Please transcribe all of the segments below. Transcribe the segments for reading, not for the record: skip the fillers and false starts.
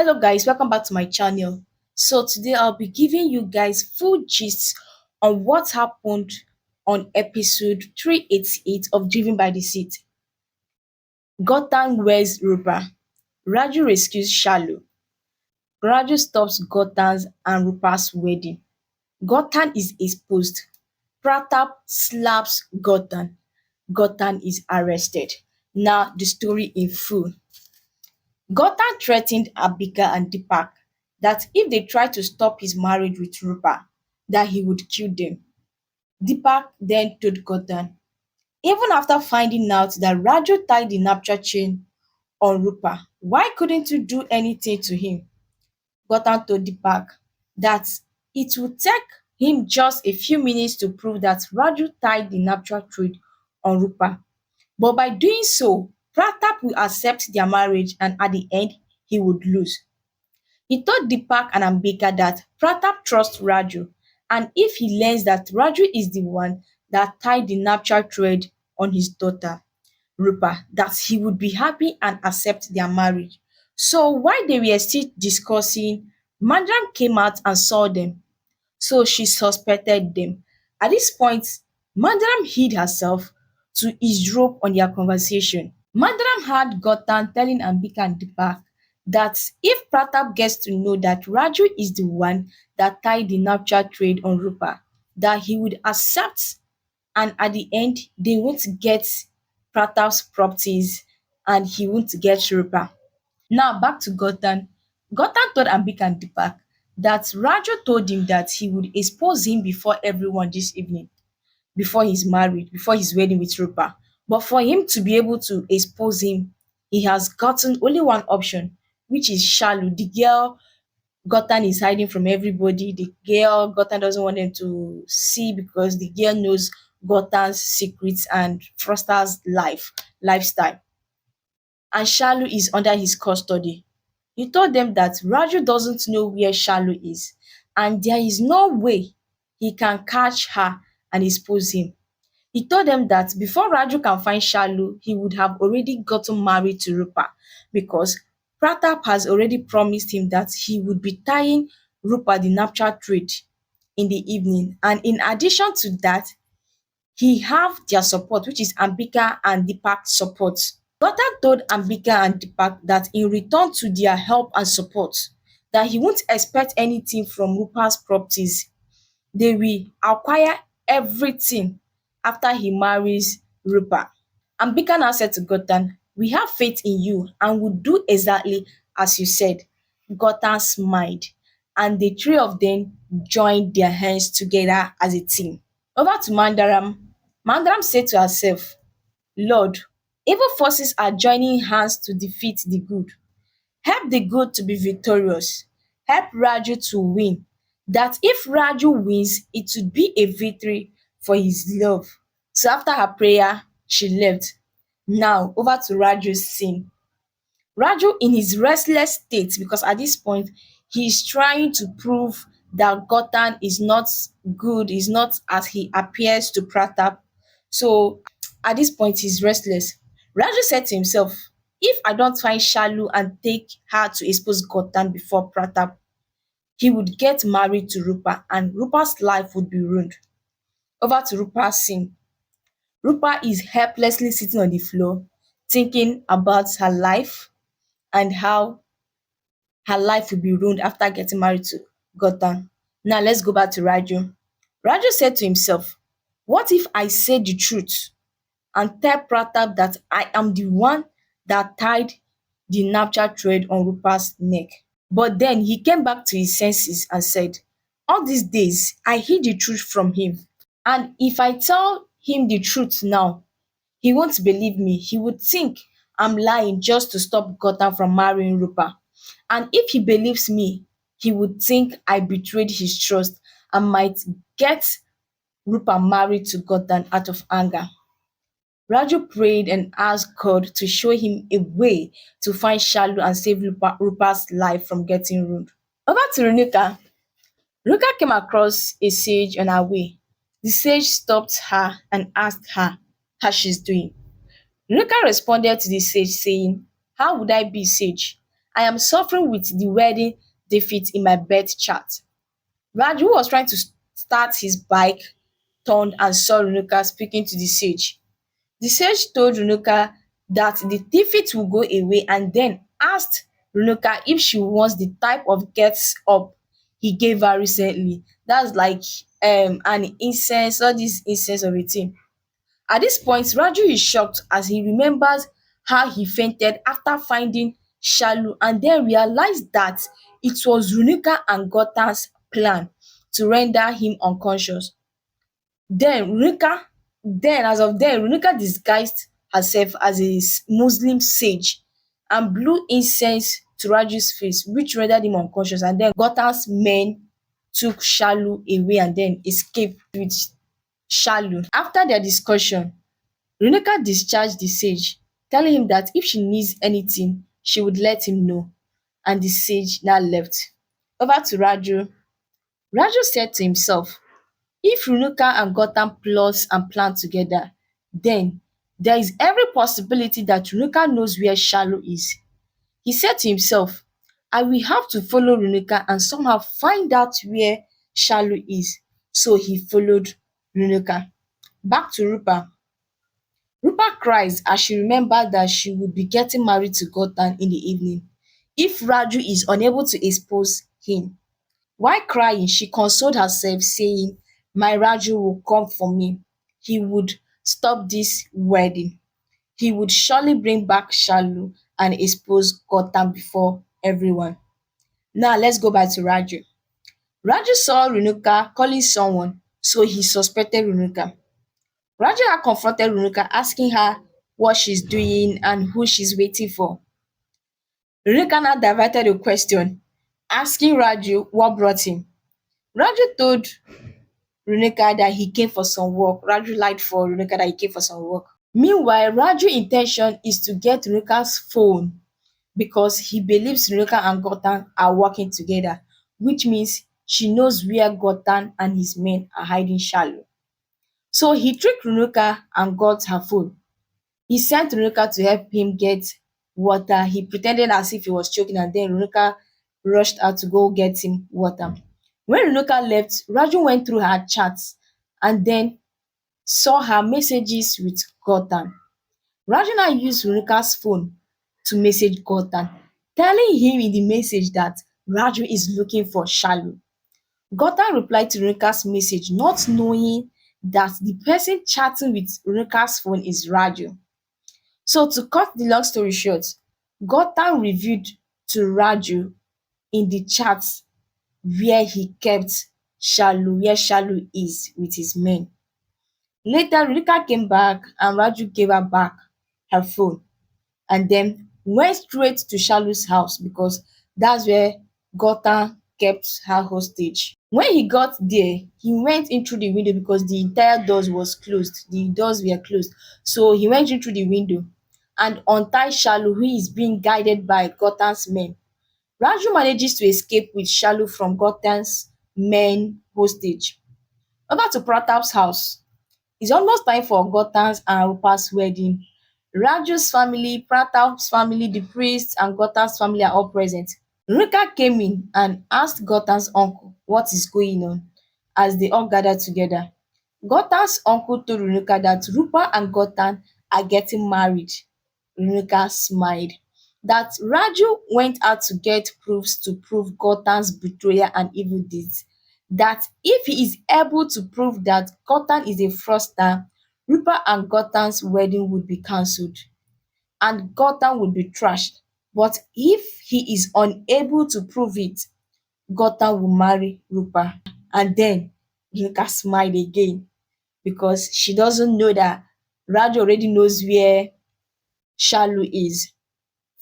Hello guys, welcome back to my channel. So today I'll be giving you guys full gist on what happened on episode 388 of Driven by Deceit. Gouthan wears Roopa. Raju rescues Shalu. Raju stops Gouthan's and Roopa's wedding. Gouthan is exposed. Prathap slaps Gouthan. Gouthan is arrested. Now the story in full. Gotham threatened Ambika and Deepak that if they tried to stop his marriage with Rupa, that he would kill them. Deepak then told Gotham, even after finding out that Raju tied the nuptial chain on Rupa, why couldn't you do anything to him? Gotham told Deepak that it would take him just a few minutes to prove that Raju tied the nuptial thread on Rupa. But by doing so, Pratap will accept their marriage and at the end, he would lose. He told Deepak and Ambika that Pratap trusts Raju and if he learns that Raju is the one that tied the nuptial thread on his daughter, Rupa, that he would be happy and accept their marriage. So while they were still discussing, Madam came out and saw them. So she suspected them. At this point, Madam hid herself to eavesdrop on their conversation. Madam had Gotham telling Ambika and Deepak that if Pratap gets to know that Raju is the one that tied the nuptial thread on Rupa, that he would accept and at the end they won't get Pratap's properties and he won't get Rupa. Now back to Gotham. Gotham told Ambika and Deepak that Raju told him that he would expose him before everyone this evening, before he's married, before his wedding with Rupa. But for him to be able to expose him, he has gotten only one option, which is Shalu, the girl Gotham is hiding from everybody. The girl Gotham doesn't want them to see because the girl knows Gotham's secrets and Froster's lifestyle. And Shalu is under his custody. He told them that Raju doesn't know where Shalu is, and there is no way he can catch her and expose him. He told them that before Raju can find Shalu, he would have already gotten married to Rupa because Pratap has already promised him that he would be tying Rupa the nuptial thread in the evening. And in addition to that, he have their support, which is Ambika and Deepak's support. Gotham told Ambika and Deepak that in return to their help and support, that he won't expect anything from Rupa's properties. They will acquire everything after he marries Rupa. Ambika now said to Gotham, we have faith in you and will do exactly as you said. Gotham smiled and the three of them joined their hands together as a team. Over to Mandaram. Mandaram said to herself, Lord, evil forces are joining hands to defeat the good. Help the good to be victorious. Help Raju to win. That if Raju wins, it would be a victory for his love. So after her prayer, she left. Now over to Raju's scene. Raju in his restless state, because at this point he is trying to prove that Gotham is not good, is not as he appears to Pratap. So at this point he's restless. Raju said to himself, if I don't find Shalu and take her to expose Gotham before Pratap, he would get married to Rupa and Rupa's life would be ruined. Over to Rupa's scene. Rupa is helplessly sitting on the floor, thinking about her life and how her life will be ruined after getting married to Gotham. Now let's go back to Raju. Raju said to himself, what if I say the truth and tell Pratap that I am the one that tied the nuptial thread on Rupa's neck? But then he came back to his senses and said, all these days I hid the truth from him. And if I tell him the truth now, he won't believe me. He would think I'm lying just to stop Gotham from marrying Rupa. And if he believes me, he would think I betrayed his trust and might get Rupa married to Gotham out of anger. Raju prayed and asked God to show him a way to find Shalu and save Rupa's life from getting ruined. Over to Runika. Ruka came across a sage on her way. The sage stopped her and asked her how she's doing. Ruka responded to the sage saying, how would I be sage? I am suffering with the wedding defeat in my birth chart. Raju, who was trying to start his bike, turned and saw Renuka speaking to the sage. The sage told Renuka that the defeat will go away and then asked Renuka if she wants the type of gets up he gave her recently. That's like an incense, all this incense of a thing. At this point, Raju is shocked as he remembers how he fainted after finding Shalu and then realized that it was Runika and Gautam's plan to render him unconscious. Then Runika then as of then, Runika disguised herself as a Muslim sage and blew incense to Raju's face, which rendered him unconscious. And then Gautam's men took Shalu away and then escaped with Shalu. After their discussion, Renuka discharged the sage, telling him that if she needs anything, she would let him know, and the sage now left. Over to Raju. Raju said to himself, if Renuka and Gautam plot and plan together, then there is every possibility that Renuka knows where Shalu is. He said to himself, I will have to follow Renuka and somehow find out where Shalu is. So he followed Renuka. Back to Rupa. Rupa cries as she remembers that she would be getting married to Gouthan in the evening if Raju is unable to expose him. While crying, she consoled herself, saying, my Raju will come for me. He would stop this wedding. He would surely bring back Shalu and expose Gautam before everyone. Now let's go back to Raju. Raju saw Renuka calling someone, so he suspected Renuka. Raju had confronted Renuka, asking her what she's doing and who she's waiting for. Renuka now diverted the question, asking Raju what brought him. Raju told Renuka that he came for some work. Raju lied for Renuka that he came for some work. Meanwhile, Raju's intention is to get Renuka's phone because he believes Renuka and Gouthan are working together, which means she knows where Gouthan and his men are hiding Shalu. So he tricked Renuka and got her phone. He sent Renuka to help him get water. He pretended as if he was choking and then Renuka rushed out to go get him water. When Renuka left, Raju went through her chats and then saw her messages with Gautam. Raju now used Renuka's phone to message Gautam, telling him in the message that Raju is looking for Shalu. Gautam replied to Renuka's message not knowing that the person chatting with Renuka's phone is Raju. So to cut the long story short, Gautam revealed to Raju in the chat where he kept Shalu, where Shalu is with his men. Later, Renuka came back and Raju gave her back her phone and then went straight to Shalu's house because that's where Gautam kept her hostage. When he got there, he went in through the window because the entire doors was closed. The doors were closed. So he went in through the window and untied Shalu, who is being guided by Gautam's men. Raju manages to escape with Shalu from Gautam's men hostage. Over to Pratap's house. It's almost time for Gautam's and Rupa's wedding. Raju's family, Pratap's family, the priest, and Gautam's family are all present. Ruka came in and asked Gautam's uncle what is going on as they all gathered together. Gautam's uncle told Renuka that Rupa and Gautam are getting married. Renuka smiled. That Raju went out to get proofs to prove Gautam's betrayal and evil deeds. That if he is able to prove that Gautam is a fraudster, Rupa and Gautam's wedding would be cancelled and Gautam would be trashed. But if he is unable to prove it, Gautam will marry Rupa. And then Yinka smiled again because she doesn't know that Raju already knows where Shalu is.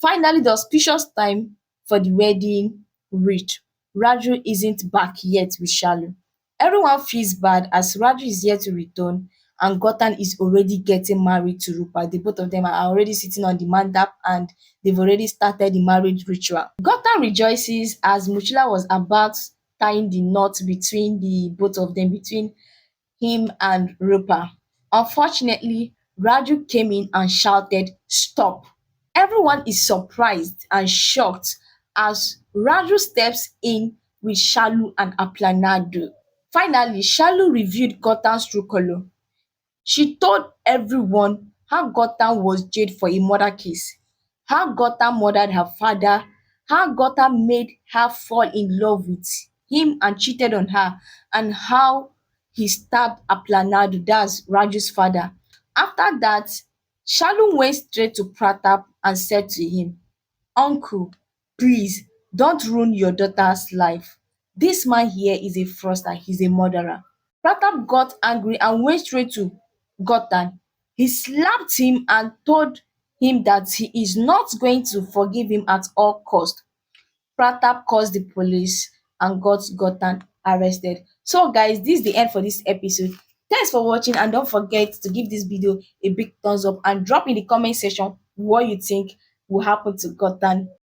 Finally, the auspicious time for the wedding reached. Raju isn't back yet with Shalu. Everyone feels bad as Raju is yet to return and Gouthan is already getting married to Rupa. The both of them are already sitting on the mandap and they've already started the marriage ritual. Gouthan rejoices as Muchila was about tying the knot between the both of them, between him and Rupa. Unfortunately, Raju came in and shouted, stop. Everyone is surprised and shocked as Raju steps in with Shalu and Aplanado. Finally, Shalu revealed Gautam's true color. She told everyone how Gautam was jailed for a murder case, how Gautam murdered her father, how Gautam made her fall in love with him and cheated on her, and how he stabbed Aplanado, that's Raju's father. After that, Shalu went straight to Prathap and said to him, "Uncle, please don't ruin your daughter's life. This man here is a fraudster, he's a murderer." Pratap got angry and went straight to Gouthan. He slapped him and told him that he is not going to forgive him at all cost. Pratap calls the police and got Gouthan arrested. So guys, this is the end for this episode. Thanks for watching and don't forget to give this video a big thumbs up and drop in the comment section what you think will happen to Gouthan.